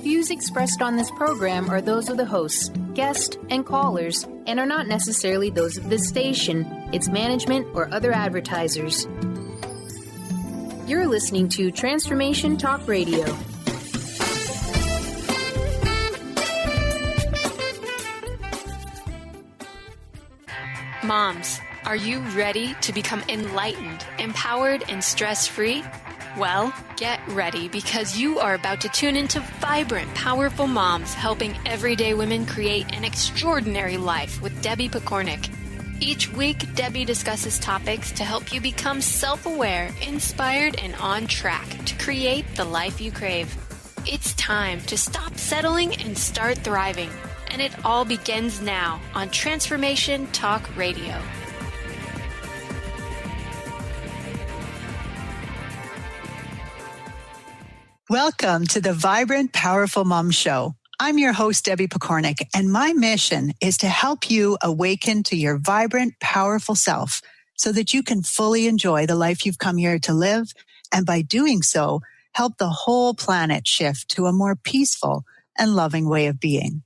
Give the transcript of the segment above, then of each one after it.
Views expressed on this program are those of the hosts, guests, and callers, and are not necessarily those of this station, its management, or other advertisers. You're listening to Transformation Talk Radio. Moms, are you ready to become enlightened, empowered, and stress-free? Well, get ready because you are about to tune into vibrant, powerful moms helping everyday women create an extraordinary life with Debbie Pokornik. Each week, Debbie discusses topics to help you become self-aware, inspired, and on track to create the life you crave. It's time to stop settling and start thriving. And it all begins now on Transformation Talk Radio. Welcome to the Vibrant, Powerful Mom Show. I'm your host, Debbie Pokornik, and my mission is to help you awaken to your vibrant, powerful self so that you can fully enjoy the life you've come here to live, and by doing so, help the whole planet shift to a more peaceful and loving way of being.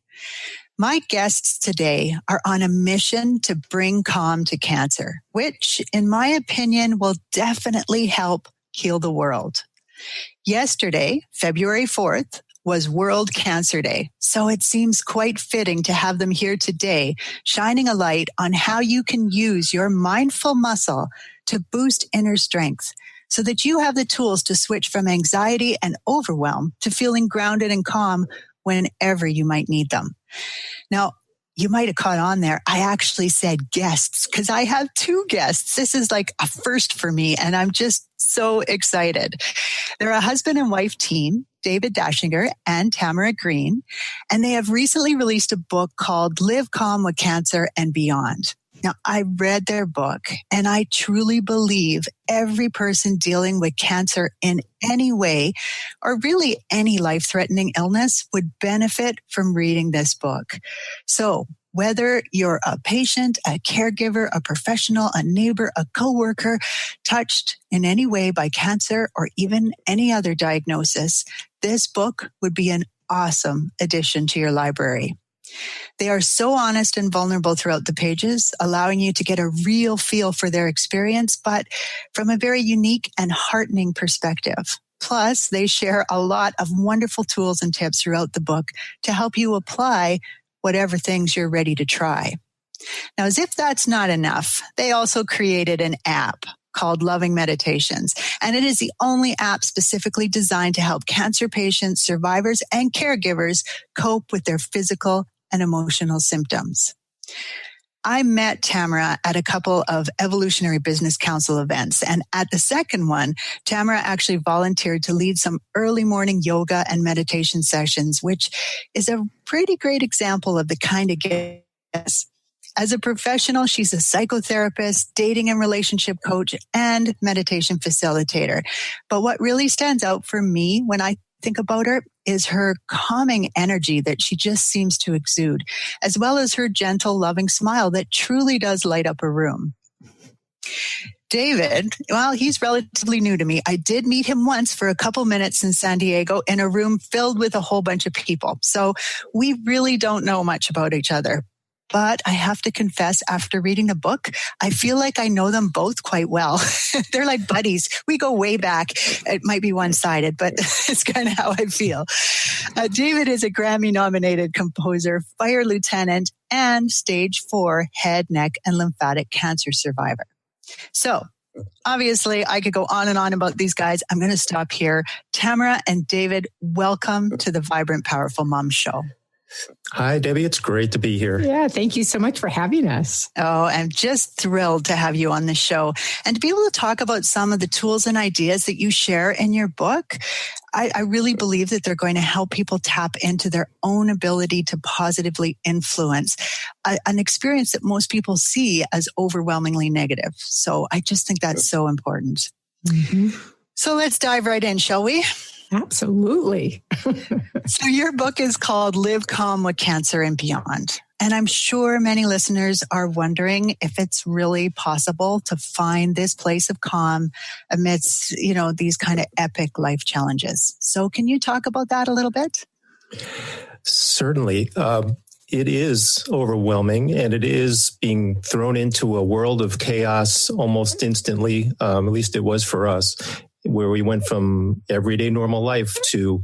My guests today are on a mission to bring calm to cancer, which, in my opinion, will definitely help heal the world. Yesterday, February 4th, was World Cancer Day, so it seems quite fitting to have them here today, shining a light on how you can use your mindful muscle to boost inner strength so that you have the tools to switch from anxiety and overwhelm to feeling grounded and calm whenever you might need them. Now, you might have caught on there. I actually said guests because I have two guests. This is like a first for me, and I'm just so excited. They're a husband and wife team, David Dashinger and Tamara Green, and they have recently released a book called Live Calm with Cancer and Beyond. Now, I read their book, and I truly believe every person dealing with cancer in any way, or really any life-threatening illness, would benefit from reading this book. So, whether you're a patient, a caregiver, a professional, a neighbor, a coworker, touched in any way by cancer or even any other diagnosis, this book would be an awesome addition to your library. They are so honest and vulnerable throughout the pages, allowing you to get a real feel for their experience, but from a very unique and heartening perspective. Plus, they share a lot of wonderful tools and tips throughout the book to help you apply whatever things you're ready to try. Now, as if that's not enough, they also created an app called Loving Meditations, and it is the only app specifically designed to help cancer patients, survivors, and caregivers cope with their physical and emotional symptoms. I met Tamara at a couple of Evolutionary Business Council events, and at the second one, Tamara actually volunteered to lead some early morning yoga and meditation sessions, which is a pretty great example of the kind of guests. As a professional, she's a psychotherapist, dating and relationship coach, and meditation facilitator. But what really stands out for me when I think about her is her calming energy that she just seems to exude, as well as her gentle, loving smile that truly does light up a room. David, well, he's relatively new to me. I did meet him once for a couple minutes in San Diego in a room filled with a whole bunch of people. So we really don't know much about each other. But I have to confess, after reading the book, I feel like I know them both quite well. They're like buddies. We go way back. It might be one-sided, but it's kind of how I feel. David is a Grammy-nominated composer, fire lieutenant, and stage 4 head, neck, and lymphatic cancer survivor. So, obviously, I could go on and on about these guys. I'm going to stop here. Tamara and David, welcome to the Vibrant, Powerful Mom Show. Hi, Debbie. It's great to be here. Yeah, thank you so much for having us. Oh, I'm just thrilled to have you on the show and to be able to talk about some of the tools and ideas that you share in your book. I really believe that they're going to help people tap into their own ability to positively influence an experience that most people see as overwhelmingly negative. So I just think that's so important. Mm-hmm. So let's dive right in, shall we? Absolutely. So your book is called Live Calm with Cancer and Beyond. And I'm sure many listeners are wondering if it's really possible to find this place of calm amidst, these kind of epic life challenges. So can you talk about that a little bit? Certainly. It is overwhelming, and it is being thrown into a world of chaos almost instantly. At least it was for us, where we went from everyday normal life to,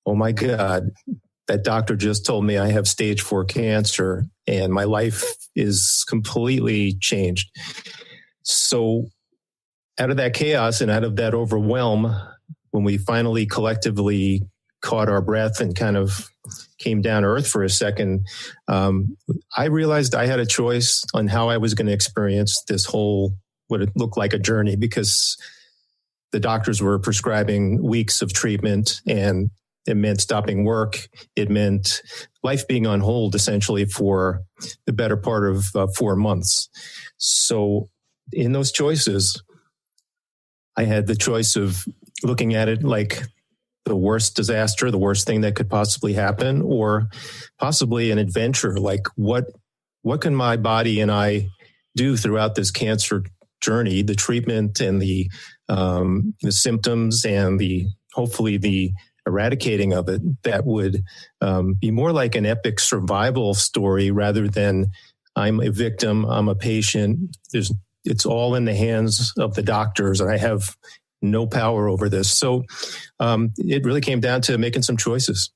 oh my God, that doctor just told me I have stage 4 cancer and my life is completely changed. So out of that chaos and out of that overwhelm, when we finally collectively caught our breath and kind of came down to earth for a second, I realized I had a choice on how I was going to experience this whole, what it looked like a journey, because the doctors were prescribing weeks of treatment, and it meant stopping work. It meant life being on hold essentially for the better part of 4 months. So in those choices, I had the choice of looking at it like the worst disaster, the worst thing that could possibly happen, or possibly an adventure. Like what can my body and I do throughout this cancer journey, the treatment and the symptoms and hopefully the eradicating of it, that would be more like an epic survival story rather than I'm a victim, I'm a patient. It's all in the hands of the doctors, and I have no power over this. So it really came down to making some choices.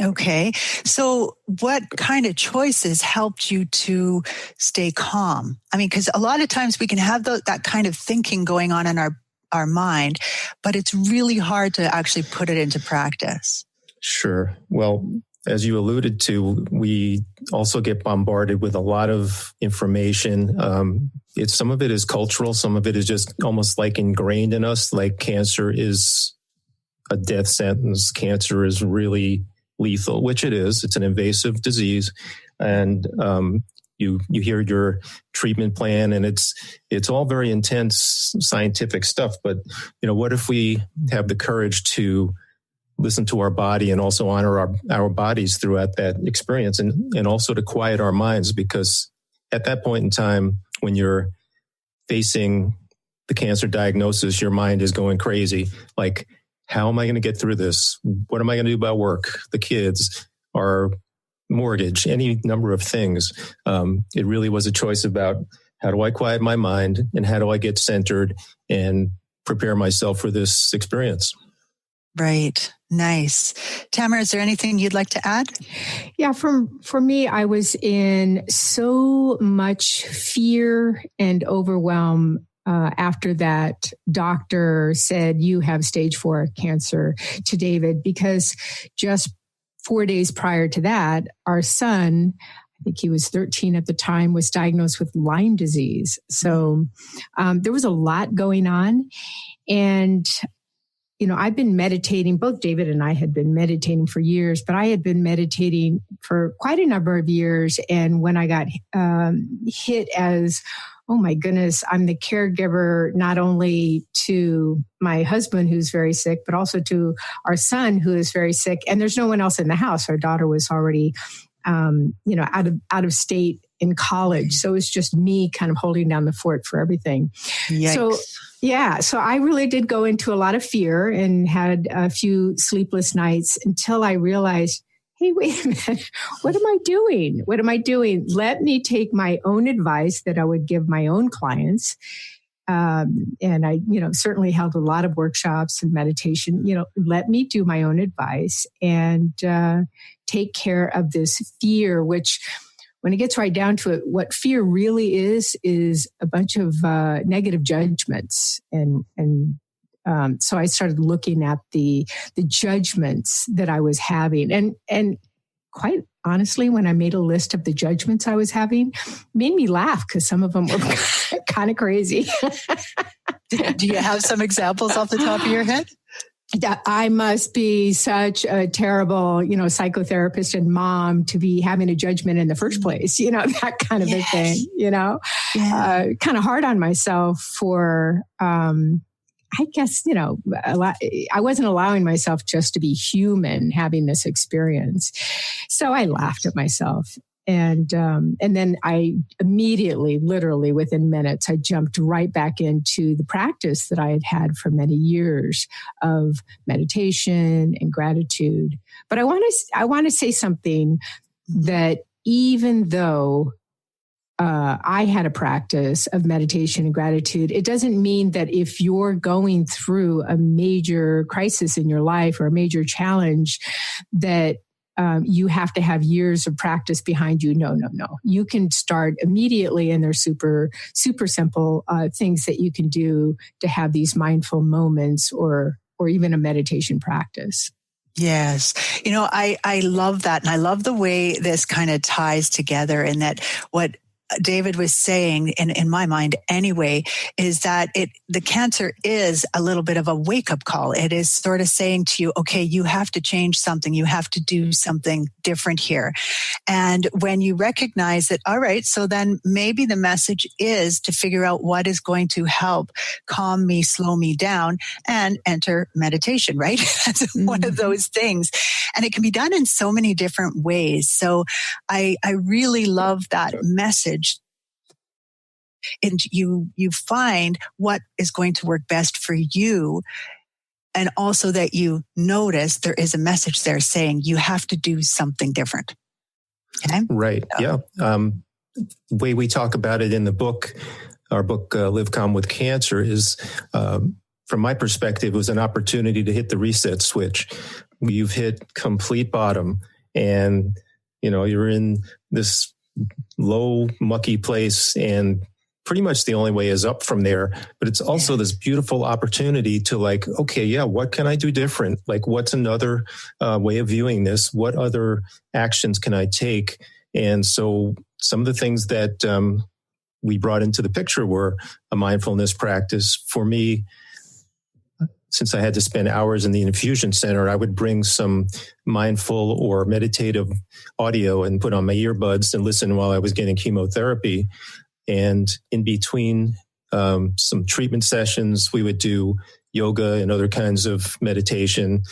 Okay. So what kind of choices helped you to stay calm? I mean, because a lot of times we can have that kind of thinking going on in our mind, but it's really hard to actually put it into practice. Sure. Well, as you alluded to, we also get bombarded with a lot of information. Some of it is cultural. Some of it is just almost like ingrained in us, like cancer is a death sentence. Cancer is really lethal, which it is. It's an invasive disease. And you hear your treatment plan, and it's all very intense scientific stuff. But, what if we have the courage to listen to our body and also honor our bodies throughout that experience, and also to quiet our minds, because at that point in time, when you're facing the cancer diagnosis, your mind is going crazy. Like, how am I going to get through this? What am I going to do about work, the kids, our mortgage, any number of things? It really was a choice about how do I quiet my mind and how do I get centered and prepare myself for this experience. Right. Nice. Tamara, is there anything you'd like to add? Yeah, for me, I was in so much fear and overwhelm after that doctor said, you have stage 4 cancer to David, because just 4 days prior to that, our son, I think he was 13 at the time, was diagnosed with Lyme disease. So there was a lot going on. And I've been meditating, both David and I had been meditating for years, but I had been meditating for quite a number of years. And when I got hit as, oh my goodness, I'm the caregiver, not only to my husband who's very sick, but also to our son who is very sick. And there's no one else in the house. Our daughter was already, out of state in college. So it's just me kind of holding down the fort for everything. Yikes. So I really did go into a lot of fear and had a few sleepless nights until I realized, hey, wait a minute, what am I doing? Let me take my own advice that I would give my own clients. And I, certainly held a lot of workshops and meditation, let me do my own advice and take care of this fear, which when it gets right down to it, what fear really is a bunch of negative judgments. And so I started looking at the judgments that I was having. And quite honestly, when I made a list of the judgments I was having, it made me laugh because some of them were kind of crazy. Do you have some examples off the top of your head? That I must be such a terrible, psychotherapist and mom to be having a judgment in the first place, that kind of a thing, kind of hard on myself for, I guess, I wasn't allowing myself just to be human having this experience. So I laughed at myself. And then I immediately, literally within minutes, I jumped right back into the practice that I had had for many years of meditation and gratitude. But I want to say something that even though I had a practice of meditation and gratitude, it doesn't mean that if you're going through a major crisis in your life or a major challenge that you have to have years of practice behind you. No. You can start immediately, and there's super, super simple things that you can do to have these mindful moments or even a meditation practice. Yes. I love that. And I love the way this kind of ties together, in that what David was saying, in my mind anyway, is that the cancer is a little bit of a wake-up call. It is sort of saying to you, okay, you have to change something. You have to do something different here. And when you recognize that, all right, so then maybe the message is to figure out what is going to help calm me, slow me down, and enter meditation, right? That's one of those things. And it can be done in so many different ways. So I really love that message. And you find what is going to work best for you. And also that you notice there is a message there saying you have to do something different. Okay? Right. Yeah. The way we talk about it in the book, our book, Live Calm with Cancer, is, from my perspective, it was an opportunity to hit the reset switch. You've hit complete bottom, and, you're in this low, mucky place, and pretty much the only way is up from there. But it's also this beautiful opportunity to what can I do different? What's another way of viewing this? What other actions can I take? And so some of the things that we brought into the picture were a mindfulness practice. For me, since I had to spend hours in the infusion center, I would bring some mindful or meditative audio and put on my earbuds and listen while I was getting chemotherapy. And in between some treatment sessions, we would do yoga and other kinds of meditation.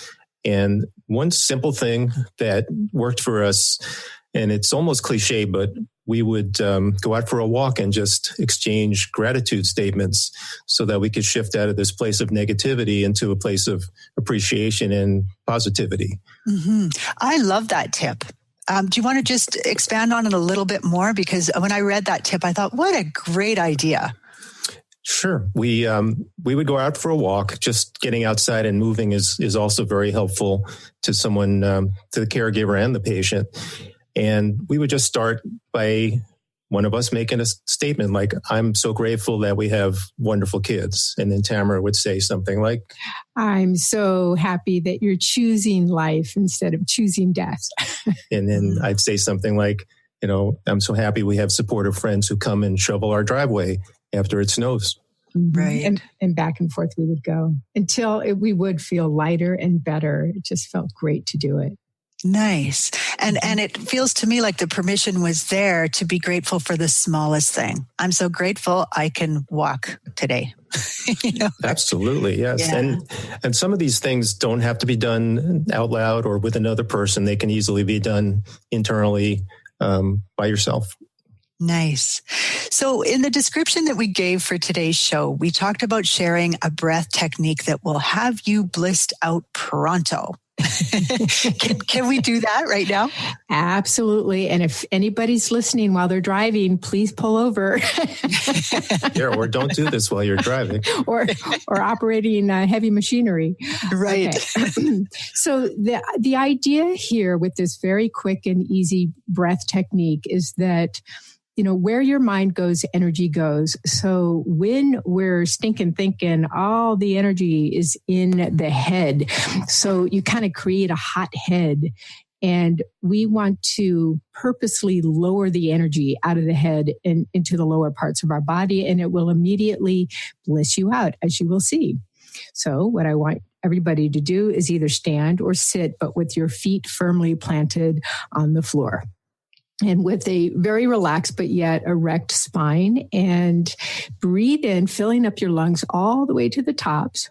And one simple thing that worked for us, and it's almost cliche, but we would go out for a walk and just exchange gratitude statements so that we could shift out of this place of negativity into a place of appreciation and positivity. Mm-hmm. I love that tip. Do you want to just expand on it a little bit more? Because when I read that tip, I thought, what a great idea. Sure. We would go out for a walk. Just getting outside and moving is also very helpful to someone, to the caregiver and the patient. And we would just start by one of us making a statement like, I'm so grateful that we have wonderful kids. And then Tamara would say something like, I'm so happy that you're choosing life instead of choosing death. And then I'd say something like, I'm so happy we have supportive friends who come and shovel our driveway after it snows. Right. And back and forth we would go until we would feel lighter and better. It just felt great to do it. Nice. And it feels to me like the permission was there to be grateful for the smallest thing. I'm so grateful I can walk today. Absolutely. Yes. Yeah. And some of these things don't have to be done out loud or with another person. They can easily be done internally by yourself. Nice. So in the description that we gave for today's show, we talked about sharing a breath technique that will have you blissed out pronto. Can we do that right now? Absolutely. And if anybody's listening while they're driving, please pull over. Yeah, or don't do this while you're driving. or operating heavy machinery. Right. Okay. So the idea here with this very quick and easy breath technique is that where your mind goes, energy goes. So when we're stinking thinking, all the energy is in the head. So you kind of create a hot head. And we want to purposely lower the energy out of the head and into the lower parts of our body. And it will immediately bliss you out, as you will see. So what I want everybody to do is either stand or sit, but with your feet firmly planted on the floor. And with a very relaxed but yet erect spine, and breathe in, filling up your lungs all the way to the tops.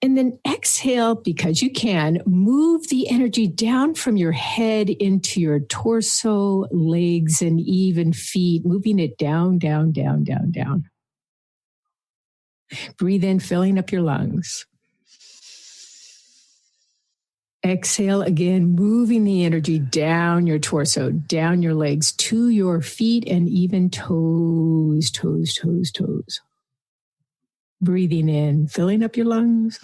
And then exhale, because you can, move the energy down from your head into your torso, legs, and even feet, moving it down, down, down, down, down. Breathe in, filling up your lungs. Exhale again, moving the energy down your torso, down your legs, to your feet, and even toes, toes, toes, toes. Breathing in, filling up your lungs.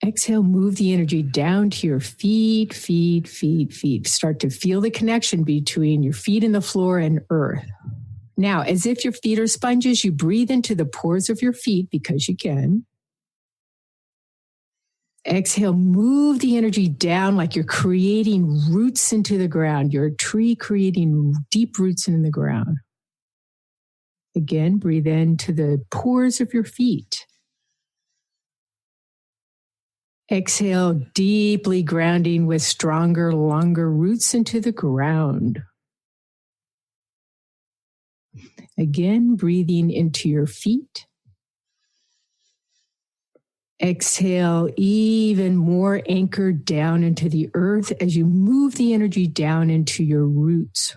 Exhale, move the energy down to your feet, feet, feet, feet. Start to feel the connection between your feet and the floor and earth. Now, as if your feet are sponges, you breathe into the pores of your feet because you can. Exhale, move the energy down like you're creating roots into the ground. You're a tree creating deep roots in the ground. Again, breathe into the pores of your feet. Exhale, deeply grounding with stronger, longer roots into the ground. Again, breathing into your feet. Exhale, even more anchored down into the earth as you move the energy down into your roots.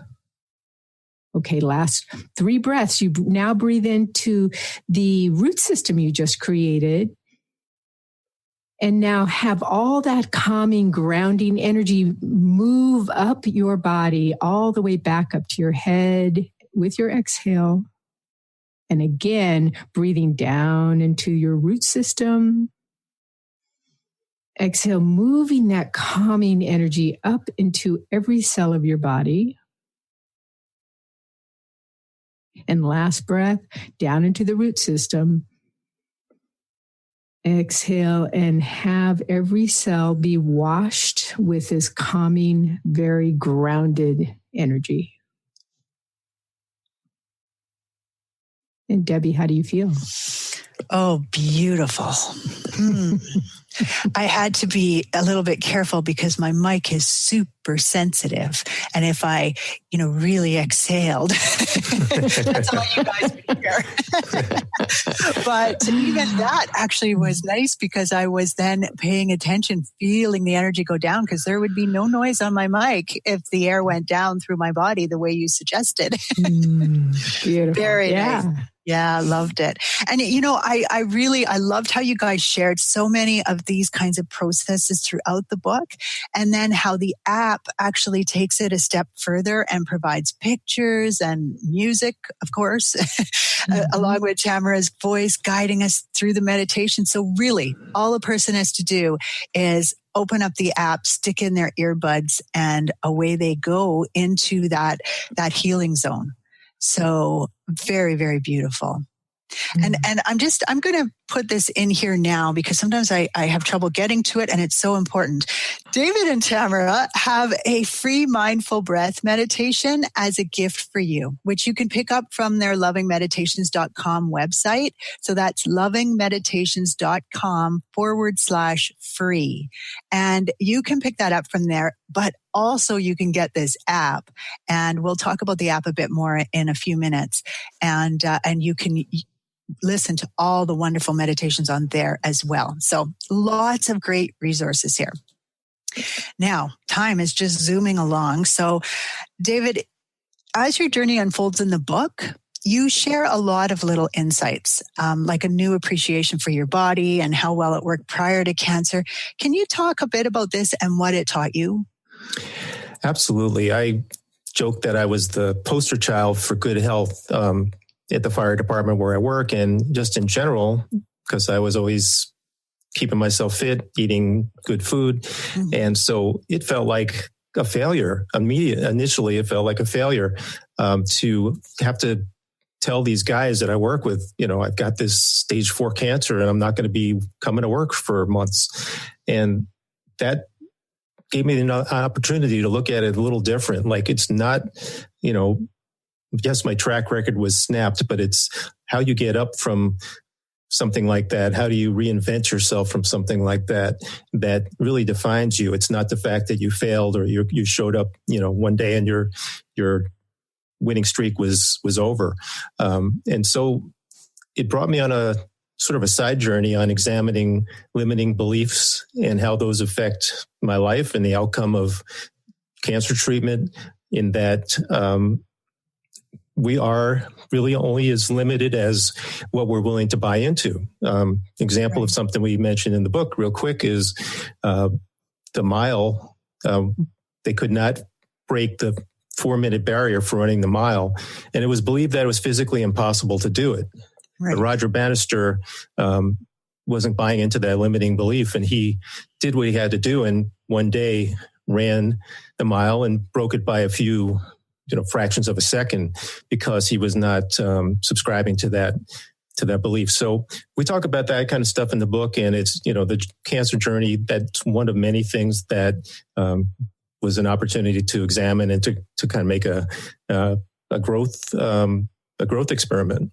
Okay, last 3 breaths. You now breathe into the root system you just created. And now have all that calming, grounding energy move up your body all the way back up to your head with your exhale. And again, breathing down into your root system. Exhale, moving that calming energy up into every cell of your body. And last breath, down into the root system. Exhale and have every cell be washed with this calming, very grounded energy. And Debbie, how do you feel? Oh, beautiful. I had to be a little bit careful because my mic is super sensitive. And if I, really exhaled, that's all you guys would hear. But even that actually was nice because I was then paying attention, feeling the energy go down because there would be no noise on my mic if the air went down through my body the way you suggested. Beautiful. Very nice. Yeah, I loved it. And, I loved how you guys shared so many of these kinds of processes throughout the book. And then how the app actually takes it a step further and provides pictures and music, of course, along with Tamara's voice guiding us through the meditation. So really, all a person has to do is open up the app, stick in their earbuds, and away they go into that healing zone. So very, very beautiful. And I'm going to put this in here now because sometimes I have trouble getting to it and it's so important. David and Tamara have a free mindful breath meditation as a gift for you, which you can pick up from their lovingmeditations.com website. So that's lovingmeditations.com/free. And you can pick that up from there, but also you can get this app, and we'll talk about the app a bit more in a few minutes. And you can listen to all the wonderful meditations on there as well. So lots of great resources here. Now, time is just zooming along. So, David, as your journey unfolds in the book, you share a lot of little insights, like a new appreciation for your body and how well it worked prior to cancer. Can you talk a bit about this and what it taught you? Absolutely. I joke that I was the poster child for good health at the fire department where I work, and just in general, because I was always keeping myself fit, eating good food. Mm-hmm. And so it felt like a failure. Initially, it felt like a failure to have to tell these guys that I work with, I've got this stage 4 cancer and I'm not going to be coming to work for months. And that gave me an opportunity to look at it a little different. Like it's not, yes, my track record was snapped, but it's how you get up from something like that. How do you reinvent yourself from something like that really defines you? It's not the fact that you failed or you showed up, one day and your winning streak was over. And so it brought me on a sort of a side journey on examining limiting beliefs and how those affect my life and the outcome of cancer treatment, in that we are really only as limited as what we're willing to buy into. Example of something we mentioned in the book real quick is the mile. They could not break the 4-minute barrier for running the mile. And it was believed that it was physically impossible to do it. Right. But Roger Bannister wasn't buying into that limiting belief, and he did what he had to do, and one day ran the mile and broke it by a few fractions of a second, because he was not subscribing to that belief. So we talk about that kind of stuff in the book, and it's, the cancer journey. That's one of many things that was an opportunity to examine and to kind of make a growth experiment.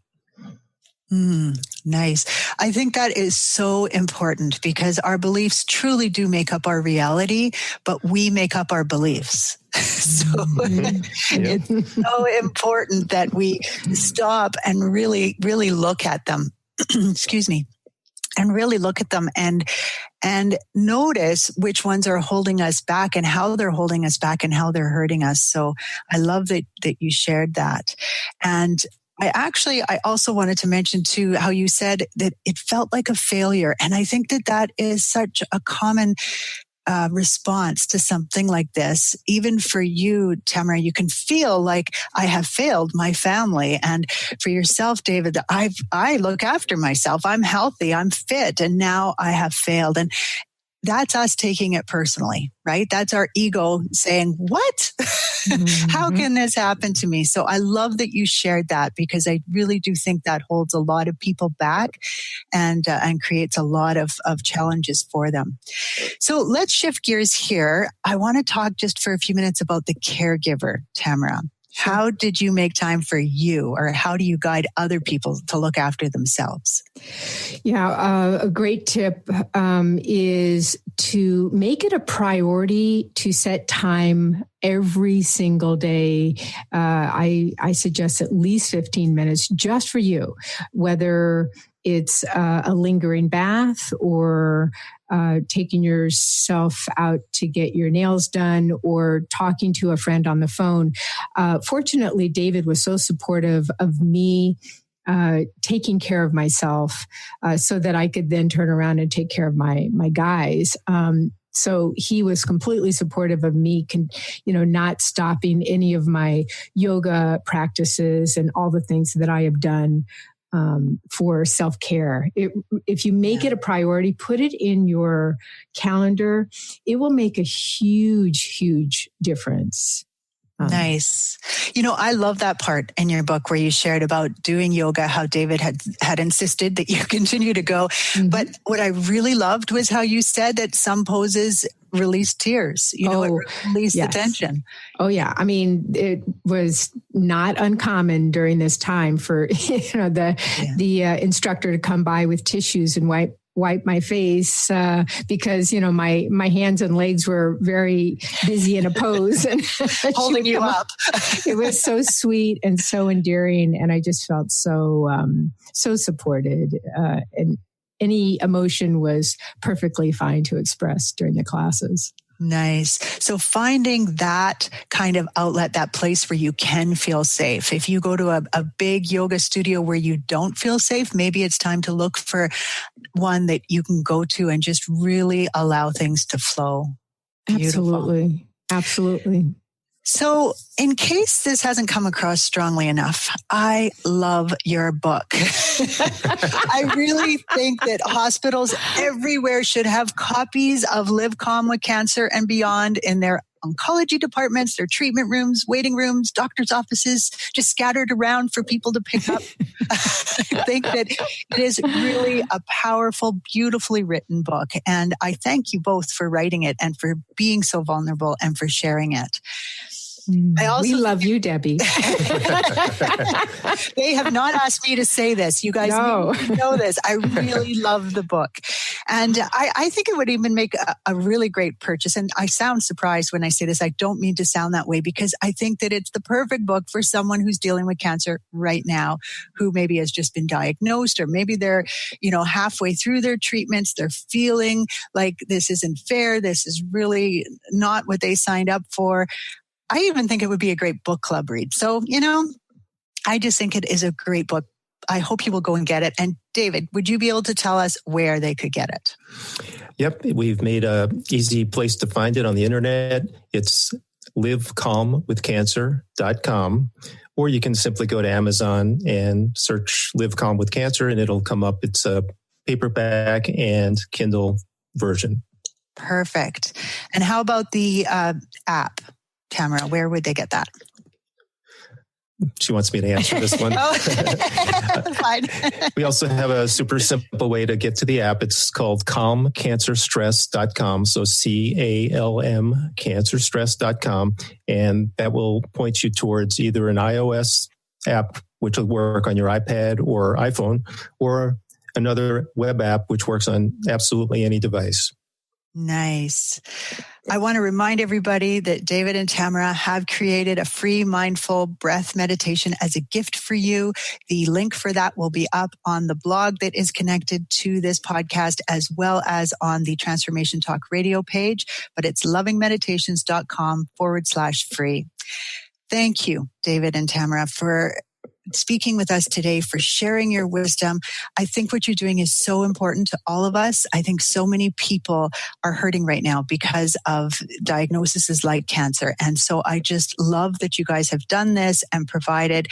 Nice. I think that is so important, because our beliefs truly do make up our reality, but we make up our beliefs. So it's so important that we stop and really, really look at them. Excuse me. And really look at them and notice which ones are holding us back and how they're holding us back and how they're hurting us. So I love that you shared that. And I also wanted to mention too, how you said that it felt like a failure. And I think that is such a common response to something like this. Even for you, Tamara, you can feel like, I have failed my family. And for yourself, David, I look after myself. I'm healthy, I'm fit, and now I have failed. And that's us taking it personally, right? That's our ego saying, what? How can this happen to me? So I love that you shared that, because I really do think that holds a lot of people back and creates a lot of challenges for them. So let's shift gears here. I want to talk just for a few minutes about the caregiver, Tamara. How did you make time for you, or how do you guide other people to look after themselves? Yeah, a great tip is to make it a priority to set time every single day. I suggest at least 15 minutes just for you, whether it's a lingering bath or taking yourself out to get your nails done or talking to a friend on the phone. Fortunately, David was so supportive of me taking care of myself so that I could then turn around and take care of my guys. So he was completely supportive of me, not stopping any of my yoga practices and all the things that I have done for self-care. If you make it a priority, put it in your calendar, it will make a huge, huge difference. Nice. I love that part in your book where you shared about doing yoga, how David had insisted that you continue to go. But what I really loved was how you said that some poses release tears, it released the tension. Oh yeah. I mean, it was not uncommon during this time for, the instructor to come by with tissues and wipe my face because my hands and legs were very busy in a pose and holding you up. It was so sweet and so endearing, and I just felt so supported. And any emotion was perfectly fine to express during the classes. Nice. So finding that kind of outlet, that place where you can feel safe. If you go to a big yoga studio where you don't feel safe, maybe it's time to look for one that you can go to and just really allow things to flow. Beautiful. Absolutely. So in case this hasn't come across strongly enough, I love your book. I really think that hospitals everywhere should have copies of Live Calm with Cancer and Beyond in their oncology departments, their treatment rooms, waiting rooms, doctors' offices, just scattered around for people to pick up. I think that it is really a powerful, beautifully written book. And I thank you both for writing it and for being so vulnerable and for sharing it. We love you, Debbie. They have not asked me to say this. You guys know this. I really love the book. And I think it would even make a really great purchase. And I sound surprised when I say this. I don't mean to sound that way, because I think that it's the perfect book for someone who's dealing with cancer right now, who maybe has just been diagnosed, or maybe they're, halfway through their treatments. They're feeling like this isn't fair. This is really not what they signed up for. I even think it would be a great book club read. So, I just think it is a great book. I hope you will go and get it. And David, would you be able to tell us where they could get it? Yep. We've made an easy place to find it on the internet. It's livecalmwithcancer.com, or you can simply go to Amazon and search Live Calm with Cancer, and it'll come up. It's a paperback and Kindle version. Perfect. And how about the app, Tamara? Where would they get that? She wants me to answer this one. Fine. We also have a super simple way to get to the app. It's called calmcancerstress.com. So CALM cancerstress.com. And that will point you towards either an iOS app, which will work on your iPad or iPhone, or another web app, which works on absolutely any device. Nice. I want to remind everybody that David and Tamara have created a free mindful breath meditation as a gift for you. The link for that will be up on the blog that is connected to this podcast, as well as on the Transformation Talk radio page, but it's lovingmeditations.com/free. Thank you, David and Tamara, for speaking with us today, for sharing your wisdom. I think what you're doing is so important to all of us. I think so many people are hurting right now because of diagnoses like cancer. And so I just love that you guys have done this and provided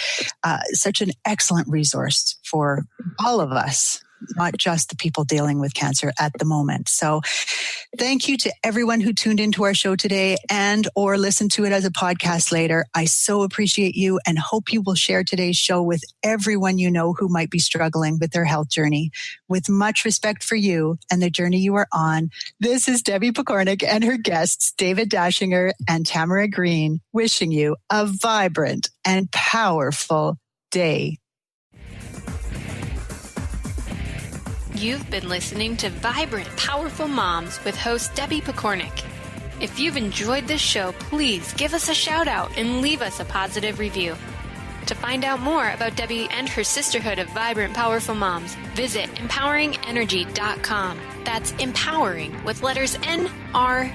such an excellent resource for all of us, not just the people dealing with cancer at the moment. So thank you to everyone who tuned into our show today and or listened to it as a podcast later. I so appreciate you and hope you will share today's show with everyone you know who might be struggling with their health journey. With much respect for you and the journey you are on, this is Debbie Pokornik and her guests, David Dashinger and Tamara Green, wishing you a vibrant and powerful day. You've been listening to Vibrant, Powerful Moms with host Debbie Pokornik. If you've enjoyed this show, please give us a shout out and leave us a positive review. To find out more about Debbie and her sisterhood of Vibrant, Powerful Moms, visit empoweringenergy.com. That's empowering with letters NRG.com.